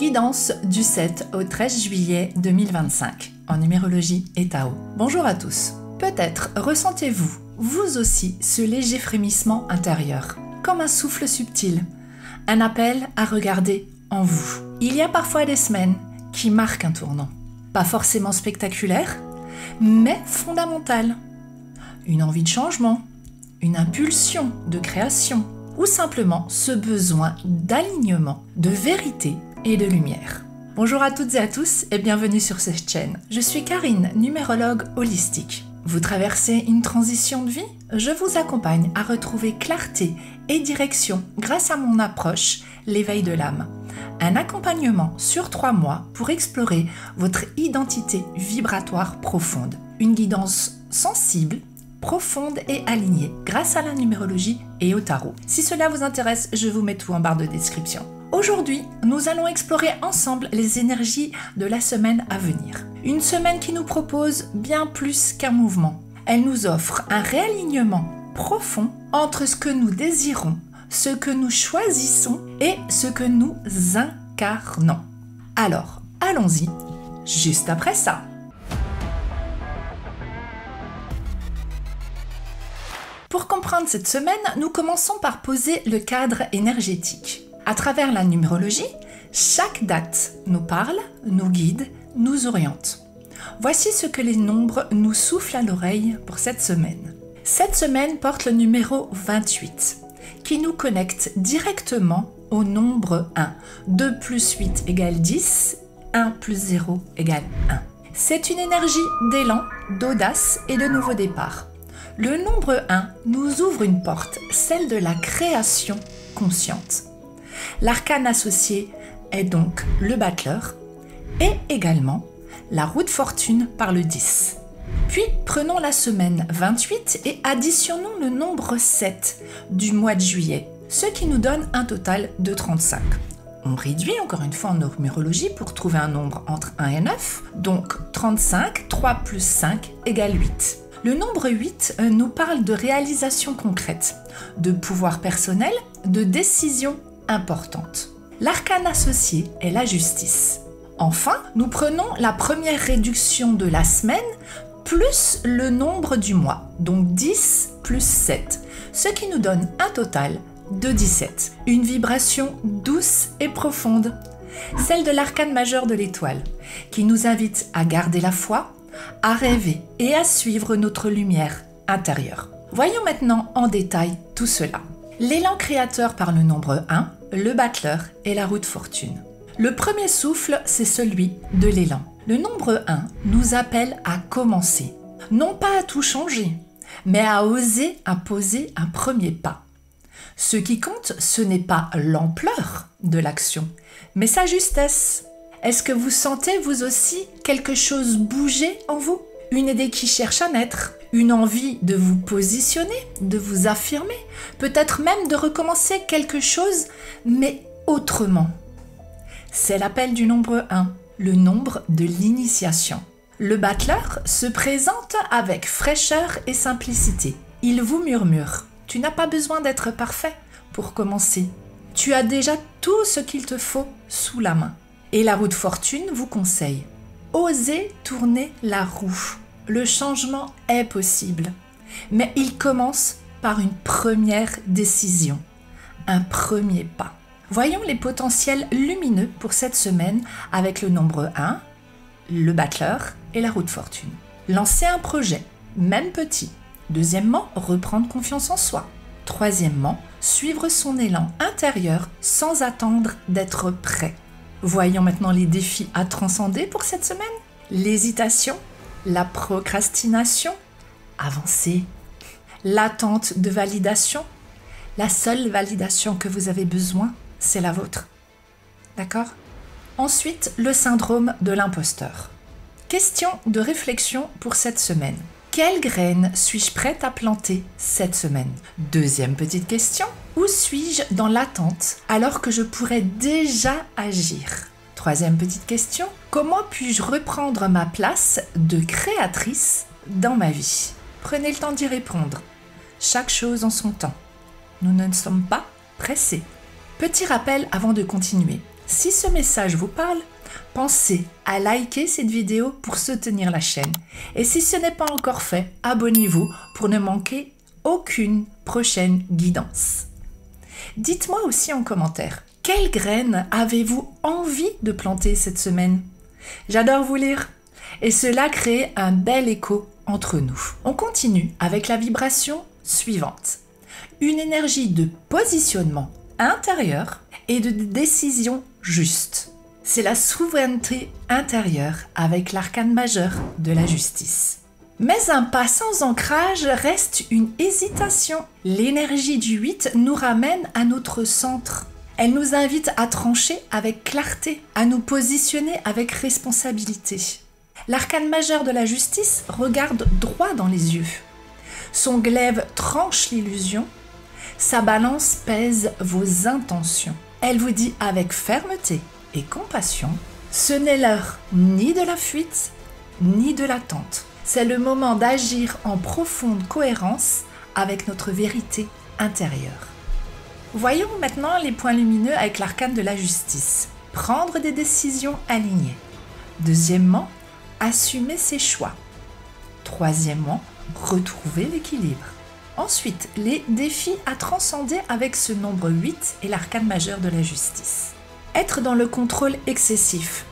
Guidance du 7 au 13 juillet 2025 en numérologie et Tao. Bonjour à tous. Peut-être ressentez-vous, vous aussi, ce léger frémissement intérieur, comme un souffle subtil, un appel à regarder en vous. Il y a parfois des semaines qui marquent un tournant. Pas forcément spectaculaire, mais fondamental. Une envie de changement, une impulsion de création, ou simplement ce besoin d'alignement, de vérité et de lumière. Bonjour à toutes et à tous et bienvenue sur cette chaîne. Je suis Karine, numérologue holistique. Vous traversez une transition de vie? Je vous accompagne à retrouver clarté et direction grâce à mon approche, l'éveil de l'âme. Un accompagnement sur 3 mois pour explorer votre identité vibratoire profonde. Une guidance sensible, profonde et alignée grâce à la numérologie et au tarot. Si cela vous intéresse, je vous mets tout en barre de description. Aujourd'hui, nous allons explorer ensemble les énergies de la semaine à venir. Une semaine qui nous propose bien plus qu'un mouvement. Elle nous offre un réalignement profond entre ce que nous désirons, ce que nous choisissons et ce que nous incarnons. Alors, allons-y, juste après ça. Pour comprendre cette semaine, nous commençons par poser le cadre énergétique. À travers la numérologie, chaque date nous parle, nous guide, nous oriente. Voici ce que les nombres nous soufflent à l'oreille pour cette semaine. Cette semaine porte le numéro 28, qui nous connecte directement au nombre 1. 2 plus 8 égale 10, 1 plus 0 égale 1. C'est une énergie d'élan, d'audace et de nouveau départ. Le nombre 1 nous ouvre une porte, celle de la création consciente. L'arcane associé est donc le battleur et également la roue de fortune par le 10. Puis prenons la semaine 28 et additionnons le nombre 7 du mois de juillet, ce qui nous donne un total de 35. On réduit encore une fois en numérologie pour trouver un nombre entre 1 et 9, donc 35, 3 plus 5 égale 8. Le nombre 8 nous parle de réalisation concrète, de pouvoir personnel, de décision importante. L'arcane associé est la justice. Enfin, nous prenons la première réduction de la semaine plus le nombre du mois, donc 10 plus 7, ce qui nous donne un total de 17. Une vibration douce et profonde, celle de l'arcane majeur de l'étoile, qui nous invite à garder la foi, à rêver et à suivre notre lumière intérieure. Voyons maintenant en détail tout cela. L'élan créateur par le nombre 1, le battleur et la roue de fortune. Le premier souffle, c'est celui de l'élan. Le nombre 1 nous appelle à commencer, non pas à tout changer, mais à oser à poser un premier pas. Ce qui compte, ce n'est pas l'ampleur de l'action, mais sa justesse. Est-ce que vous sentez vous aussi quelque chose bouger en vous? Une idée qui cherche à naître, une envie de vous positionner, de vous affirmer, peut-être même de recommencer quelque chose, mais autrement. C'est l'appel du nombre 1, le nombre de l'initiation. Le battleur se présente avec fraîcheur et simplicité. Il vous murmure, tu n'as pas besoin d'être parfait pour commencer. Tu as déjà tout ce qu'il te faut sous la main. Et la roue de fortune vous conseille, osez tourner la roue. Le changement est possible, mais il commence par une première décision, un premier pas. Voyons les potentiels lumineux pour cette semaine avec le nombre 1, le battleur et la roue de fortune. Lancer un projet, même petit. Deuxièmement, reprendre confiance en soi. Troisièmement, suivre son élan intérieur sans attendre d'être prêt. Voyons maintenant les défis à transcender pour cette semaine. L'hésitation, la procrastination, avancer, l'attente de validation. La seule validation que vous avez besoin, c'est la vôtre. D'accord? Ensuite, le syndrome de l'imposteur. Question de réflexion pour cette semaine. Quelle graine suis-je prête à planter cette semaine? Deuxième petite question. Où suis-je dans l'attente alors que je pourrais déjà agir? Troisième petite question. Comment puis-je reprendre ma place de créatrice dans ma vie? Prenez le temps d'y répondre. Chaque chose en son temps. Nous ne sommes pas pressés. Petit rappel avant de continuer. Si ce message vous parle, pensez à liker cette vidéo pour soutenir la chaîne. Et si ce n'est pas encore fait, abonnez-vous pour ne manquer aucune prochaine guidance. Dites-moi aussi en commentaire, quelles graines avez-vous envie de planter cette semaine? J'adore vous lire et cela crée un bel écho entre nous. On continue avec la vibration suivante. Une énergie de positionnement intérieur et de décision juste. C'est la souveraineté intérieure avec l'arcane majeur de la justice. Mais un pas sans ancrage reste une hésitation. L'énergie du 8 nous ramène à notre centre. Elle nous invite à trancher avec clarté, à nous positionner avec responsabilité. L'arcane majeur de la justice regarde droit dans les yeux. Son glaive tranche l'illusion. Sa balance pèse vos intentions. Elle vous dit avec fermeté et compassion, ce n'est l'heure ni de la fuite, ni de l'attente. C'est le moment d'agir en profonde cohérence avec notre vérité intérieure. Voyons maintenant les points lumineux avec l'arcane de la justice. Prendre des décisions alignées. Deuxièmement, assumer ses choix. Troisièmement, retrouver l'équilibre. Ensuite, les défis à transcender avec ce nombre 8 et l'arcane majeur de la justice. Être dans le contrôle excessif.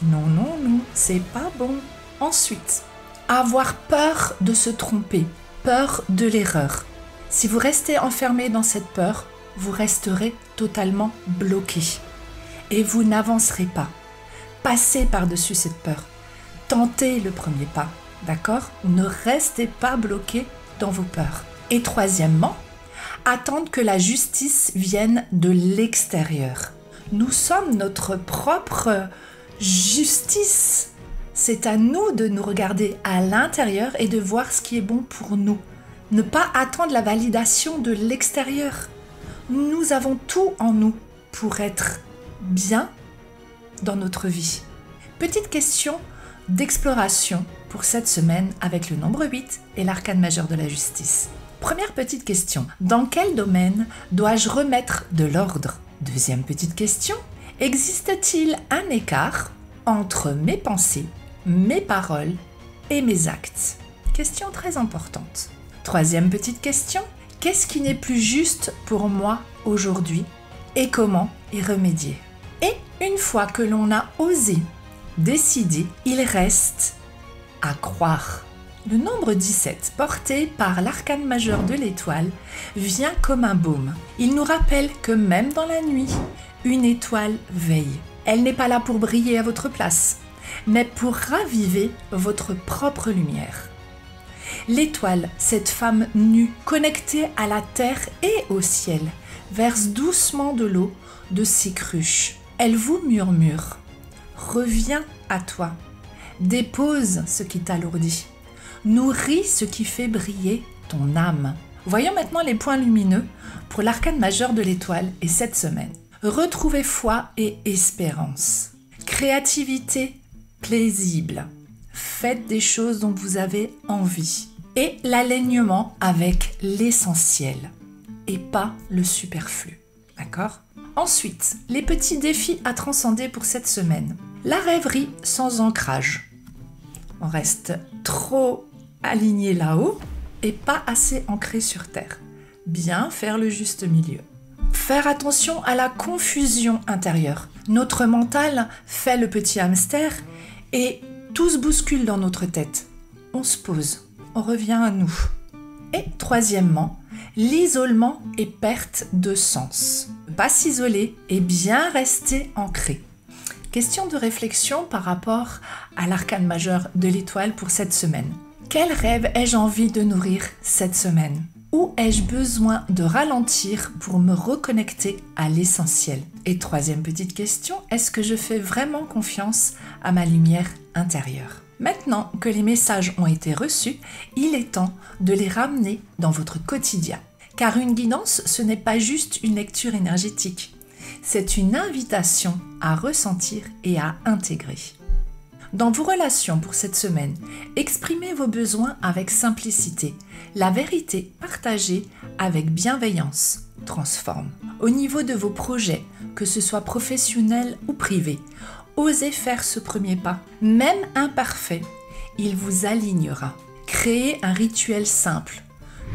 Non, non, non, c'est pas bon. Ensuite, avoir peur de se tromper, peur de l'erreur. Si vous restez enfermé dans cette peur, vous resterez totalement bloqué et vous n'avancerez pas. Passez par-dessus cette peur. Tentez le premier pas, d'accord? Ne restez pas bloqué dans vos peurs. Et troisièmement, attendre que la justice vienne de l'extérieur. Nous sommes notre propre justice. C'est à nous de nous regarder à l'intérieur et de voir ce qui est bon pour nous. Ne pas attendre la validation de l'extérieur. Nous avons tout en nous pour être bien dans notre vie. Petite question d'exploration pour cette semaine avec le nombre 8 et l'arcane majeur de la justice. Première petite question, dans quel domaine dois-je remettre de l'ordre? Deuxième petite question, existe-t-il un écart entre mes pensées, mes paroles et mes actes? Question très importante. Troisième petite question, qu'est-ce qui n'est plus juste pour moi aujourd'hui et comment y remédier? Et une fois que l'on a osé décider, il reste à croire. Le nombre 17, porté par l'arcane majeur de l'étoile, vient comme un baume. Il nous rappelle que même dans la nuit, une étoile veille. Elle n'est pas là pour briller à votre place, mais pour raviver votre propre lumière. L'étoile, cette femme nue, connectée à la terre et au ciel, verse doucement de l'eau de ses cruches. Elle vous murmure « Reviens à toi, dépose ce qui t'alourdit, nourris ce qui fait briller ton âme. » Voyons maintenant les points lumineux pour l'arcane majeur de l'étoile et cette semaine. Retrouvez foi et espérance. Créativité paisible. Faites des choses dont vous avez envie. Et l'alignement avec l'essentiel et pas le superflu. D'accord? Ensuite, les petits défis à transcender pour cette semaine. La rêverie sans ancrage. On reste trop aligné là-haut et pas assez ancré sur terre. Bien faire le juste milieu. Faire attention à la confusion intérieure. Notre mental fait le petit hamster et tout se bouscule dans notre tête. On se pose, on revient à nous. Et troisièmement, l'isolement et perte de sens. Ne pas s'isoler et bien rester ancré. Question de réflexion par rapport à l'arcane majeur de l'étoile pour cette semaine. Quel rêve ai-je envie de nourrir cette semaine? Où ai-je besoin de ralentir pour me reconnecter à l'essentiel? Et troisième petite question, est-ce que je fais vraiment confiance à ma lumière intérieure? Maintenant que les messages ont été reçus, il est temps de les ramener dans votre quotidien. Car une guidance, ce n'est pas juste une lecture énergétique. C'est une invitation à ressentir et à intégrer. Dans vos relations pour cette semaine, exprimez vos besoins avec simplicité, la vérité partagée avec bienveillance. transforme. Au niveau de vos projets, que ce soit professionnel ou privé, osez faire ce premier pas. Même imparfait, il vous alignera. Créez un rituel simple,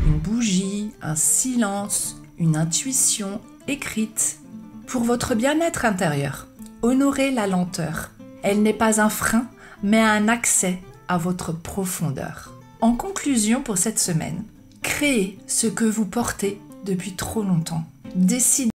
une bougie, un silence, une intuition écrite. Pour votre bien-être intérieur, honorez la lenteur. Elle n'est pas un frein, mais un accès à votre profondeur. En conclusion pour cette semaine, créez ce que vous portez depuis trop longtemps. Décidez